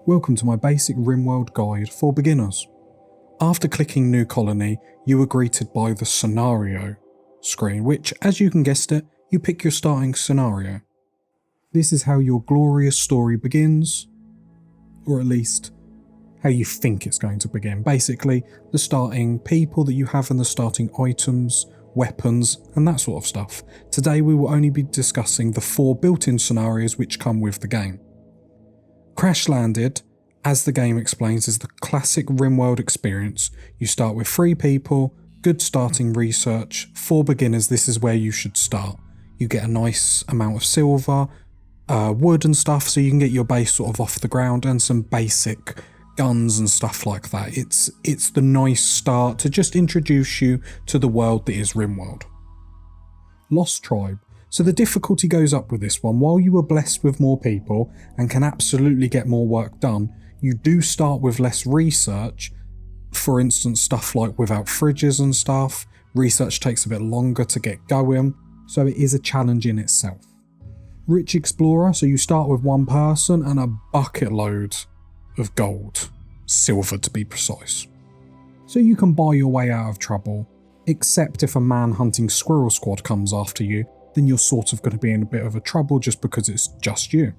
Welcome to my basic Rimworld guide for beginners. After clicking New Colony, you are greeted by the Scenario screen, which, as you can guess it, you pick your starting scenario. This is how your glorious story begins, or at least how you think it's going to begin. Basically, the starting people that you have and the starting items, weapons, and that sort of stuff. Today we will only be discussing the 4 built-in scenarios which come with the game. Crash Landed, as the game explains, is the classic Rimworld experience. You start with 3 people, good starting research. For beginners, this is where you should start. You get a nice amount of silver, wood and stuff, so you can get your base sort of off the ground, and some basic guns and stuff like that. It's the nice start to just introduce you to the world that is Rimworld. Lost Tribe. So the difficulty goes up with this one. While you are blessed with more people and can absolutely get more work done, you do start with less research. For instance, stuff like without fridges and stuff, research takes a bit longer to get going, so it is a challenge in itself. Rich Explorer, so you start with 1 person and a bucket load of gold, silver to be precise. So you can buy your way out of trouble, except if a man-hunting squirrel squad comes after you, then you're sort of going to be in a bit of a trouble just because it's just you.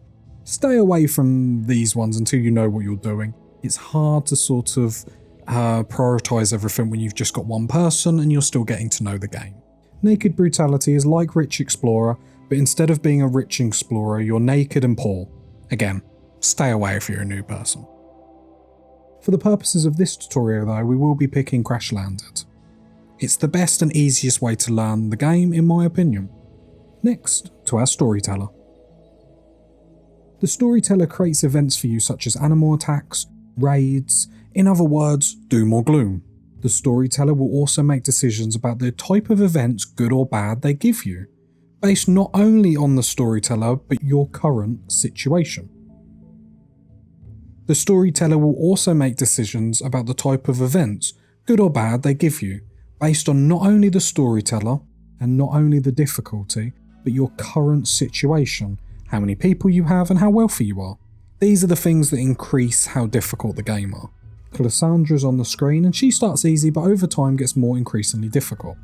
Stay away from these ones until you know what you're doing. It's hard to sort of prioritise everything when you've just got 1 person and you're still getting to know the game. Naked Brutality is like Rich Explorer, but instead of being a rich explorer, you're naked and poor. Again, stay away if you're a new person. For the purposes of this tutorial though, we will be picking Crash Landed. It's the best and easiest way to learn the game in my opinion. Next, to our Storyteller. The Storyteller creates events for you such as animal attacks, raids, in other words, doom or gloom. The Storyteller will also make decisions about the type of events, good or bad, they give you, based not only on the Storyteller but your current situation. The Storyteller will also make decisions about the type of events, good or bad, they give you, based on not only the Storyteller and not only the difficulty, but your current situation, how many people you have and how wealthy you are. These are the things that increase how difficult the game are. Cassandra's on the screen and she starts easy but over time gets more increasingly difficult.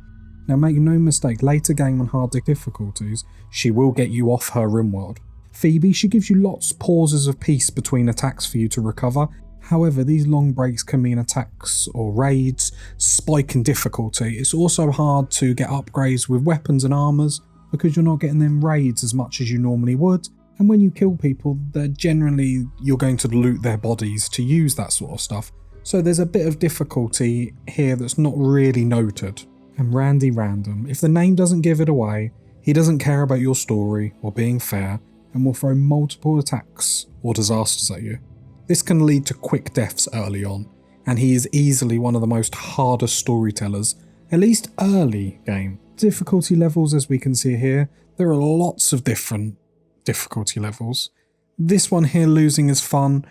Now make no mistake, later game on hard difficulties, she will get you off her Rimworld. Phoebe, she gives you lots pauses of peace between attacks for you to recover. However, these long breaks can mean attacks or raids spike in difficulty. It's also hard to get upgrades with weapons and armours because you're not getting them raids as much as you normally would. And when you kill people, they're generally, you're going to loot their bodies to use that sort of stuff. So there's a bit of difficulty here that's not really noted. And Randy Random, if the name doesn't give it away, he doesn't care about your story or being fair and will throw multiple attacks or disasters at you. This can lead to quick deaths early on, and he is easily one of the most hardest storytellers, at least early game. Difficulty levels, as we can see here, there are lots of different difficulty levels. This one here, losing is fun.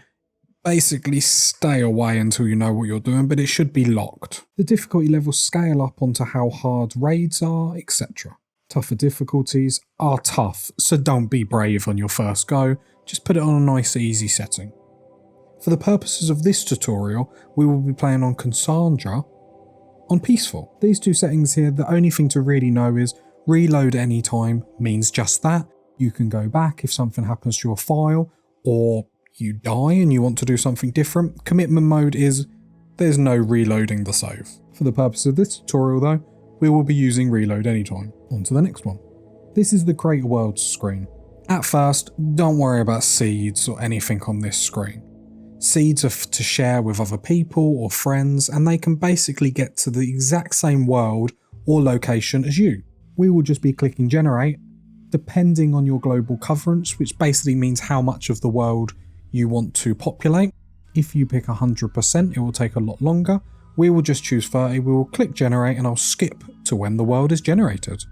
Basically stay away until you know what you're doing, but it should be locked. The difficulty levels scale up onto how hard raids are, etc. Tougher difficulties are tough, so don't be brave on your first go, just put it on a nice easy setting. For the purposes of this tutorial, we will be playing on Cassandra on Peaceful. These 2 settings here, the only thing to really know is reload anytime means just that. You can go back if something happens to your file, or you die and you want to do something different. Commitment mode is there's no reloading the save. For the purpose of this tutorial though, we will be using reload anytime. On to the next one. This is the Create Worlds screen. At first, don't worry about seeds or anything on this screen. Seeds are to share with other people or friends, and they can basically get to the exact same world or location as you. We will just be clicking generate, depending on your global coverage, which basically means how much of the world you want to populate. If you pick 100%, it will take a lot longer. We will just choose 30, we will click generate, and I'll skip to when the world is generated.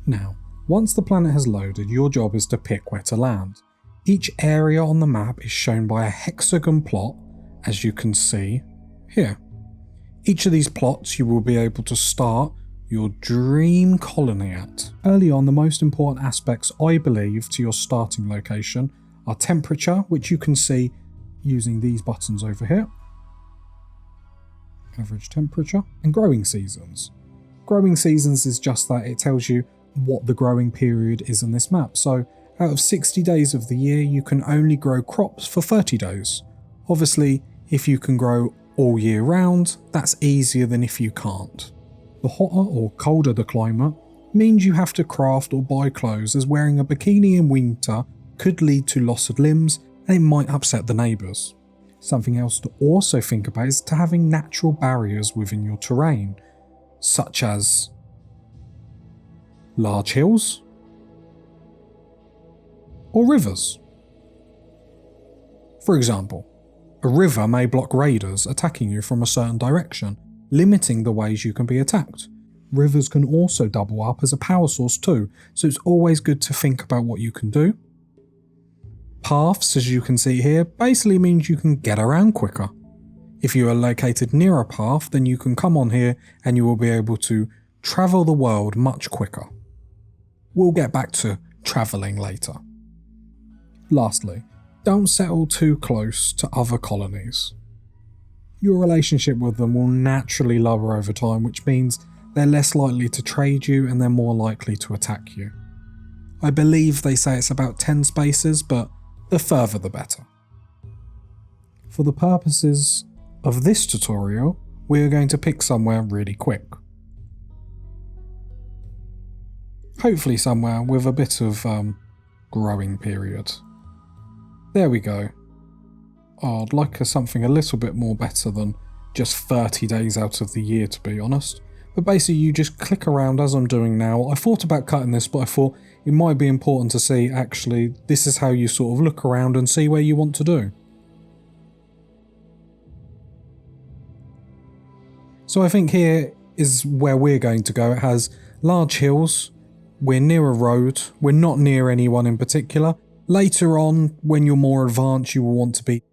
Now, once the planet has loaded, your job is to pick where to land. Each area on the map is shown by a hexagon plot, as you can see here. Each of these plots you will be able to start your dream colony at. Early on, the most important aspects, I believe, to your starting location are temperature, which you can see using these buttons over here. Average temperature and growing seasons. Growing seasons is just that, it tells you what the growing period is in this map. So out of 60 days of the year, you can only grow crops for 30 days. Obviously, if you can grow all year round, that's easier than if you can't. The hotter or colder the climate means you have to craft or buy clothes, as wearing a bikini in winter could lead to loss of limbs and it might upset the neighbours. Something else to also think about is to having natural barriers within your terrain, such as large hills or rivers. For example, a river may block raiders attacking you from a certain direction, limiting the ways you can be attacked. Rivers can also double up as a power source too, so it's always good to think about what you can do. Paths, as you can see here, basically means you can get around quicker. If you are located near a path, then you can come on here and you will be able to travel the world much quicker. We'll get back to travelling later. Lastly, don't settle too close to other colonies. Your relationship with them will naturally lower over time, which means they're less likely to trade you and they're more likely to attack you. I believe they say it's about 10 spaces, but the further the better. For the purposes of this tutorial, we are going to pick somewhere really quick. Hopefully somewhere with a bit of growing period. There we go. Oh, I'd like something a little bit more better than just 30 days out of the year, to be honest. But basically you just click around as I'm doing now. I thought about cutting this, but I thought it might be important to see, actually, this is how you sort of look around and see where you want to do. So I think here is where we're going to go. It has large hills, we're near a road, we're not near anyone in particular. Later on, when you're more advanced, you will want to be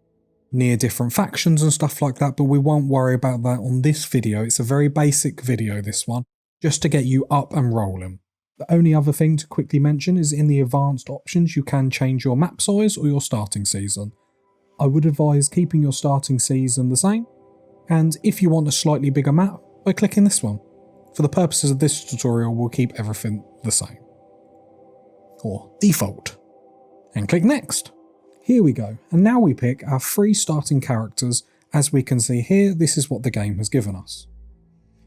near different factions and stuff like that, but we won't worry about that on this video. It's a very basic video, this one, just to get you up and rolling. The only other thing to quickly mention is in the advanced options, you can change your map size or your starting season. I would advise keeping your starting season the same, and if you want a slightly bigger map, by clicking this one. For the purposes of this tutorial, we'll keep everything the same. Or default. And click next. Here we go, and now we pick our 3 starting characters. As we can see here, this is what the game has given us.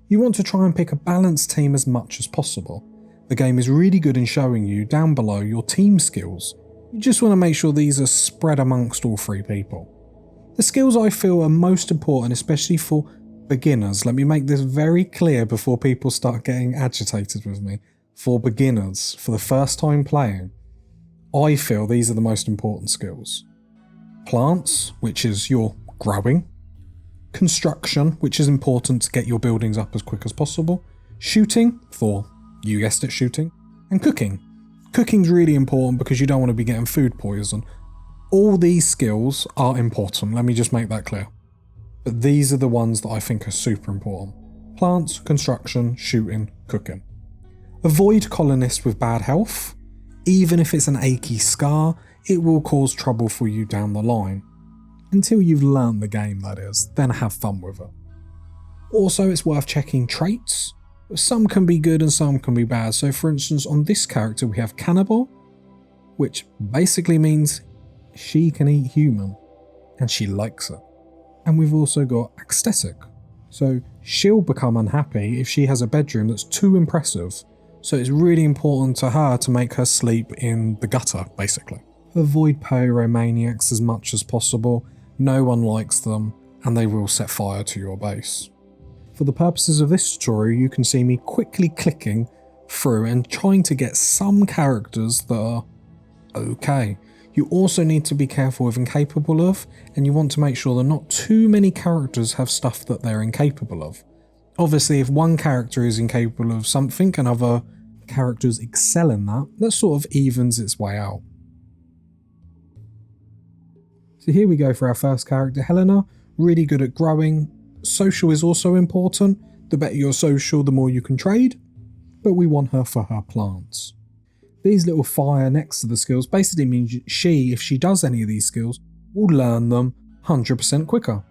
You want to try and pick a balanced team as much as possible. The game is really good in showing you down below your team skills. You just want to make sure these are spread amongst all 3 people. The skills I feel are most important, especially for beginners. Let me make this very clear before people start getting agitated with me. For beginners, for the first time playing, I feel these are the most important skills. Plants, which is your growing. Construction, which is important to get your buildings up as quick as possible. Shooting, for, you guessed it, shooting. And cooking. Cooking's really important because you don't want to be getting food poison. All these skills are important, let me just make that clear. But these are the ones that I think are super important. Plants, construction, shooting, cooking. Avoid colonists with bad health. Even if it's an achy scar, it will cause trouble for you down the line. Until you've learned the game, that is, then have fun with it. Also, it's worth checking traits. Some can be good and some can be bad. So for instance, on this character we have cannibal, which basically means she can eat human, and she likes it. And we've also got aesthetic. So she'll become unhappy if she has a bedroom that's too impressive. So it's really important to her to make her sleep in the gutter, basically. Avoid pyromaniacs as much as possible. No one likes them, and they will set fire to your base. For the purposes of this tutorial, you can see me quickly clicking through and trying to get some characters that are okay. You also need to be careful with incapable of, and you want to make sure that not too many characters have stuff that they're incapable of. Obviously, if one character is incapable of something and other characters excel in that, that sort of evens its way out. So here we go for our first character, Helena. Really good at growing. Social is also important. The better your social, the more you can trade. But we want her for her plants. These little fire next to the skills basically means she, if she does any of these skills, will learn them 100% quicker.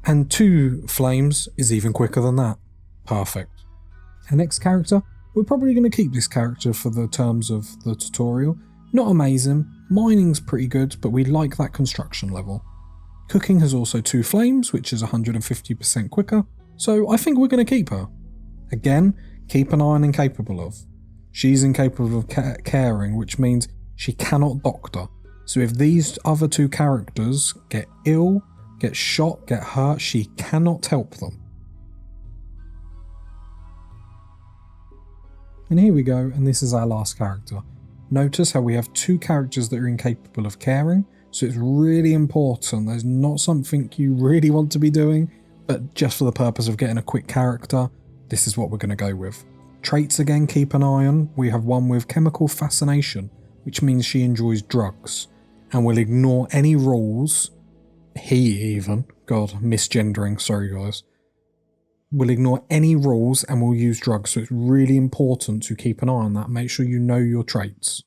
And 2 flames is even quicker than that. Perfect. Our next character, we're probably going to keep this character for the terms of the tutorial. Not amazing, mining's pretty good, but we like that construction level. Cooking has also 2 flames, which is 150% quicker, so I think we're going to keep her. Again, keep an eye on incapable of. She's incapable of caring, which means she cannot doctor. So if these other 2 characters get ill, get shot, get hurt, she cannot help them. And here we go, and this is our last character. Notice how we have 2 characters that are incapable of caring, so it's really important. There's not something you really want to be doing, but just for the purpose of getting a quick character, this is what we're going to go with. Traits again, keep an eye on. We have one with chemical fascination, which means she enjoys drugs, and will ignore any rules. He even, God, misgendering, sorry guys, will ignore any rules and will use drugs, so it's really important to keep an eye on that. Make sure you know your traits.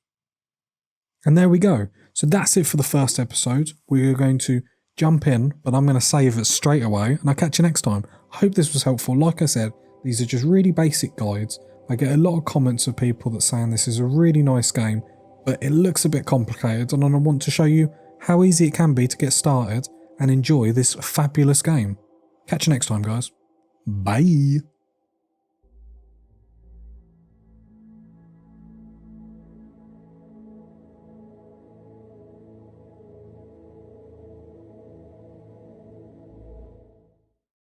And there we go. So that's it for the first episode. We're going to jump in, but I'm going to save it straight away, and I'll catch you next time. I hope this was helpful. Like I said, these are just really basic guides. I get a lot of comments of people that saying this is a really nice game, but it looks a bit complicated, and I want to show you how easy it can be to get started and enjoy this fabulous game. Catch you next time, guys. Bye.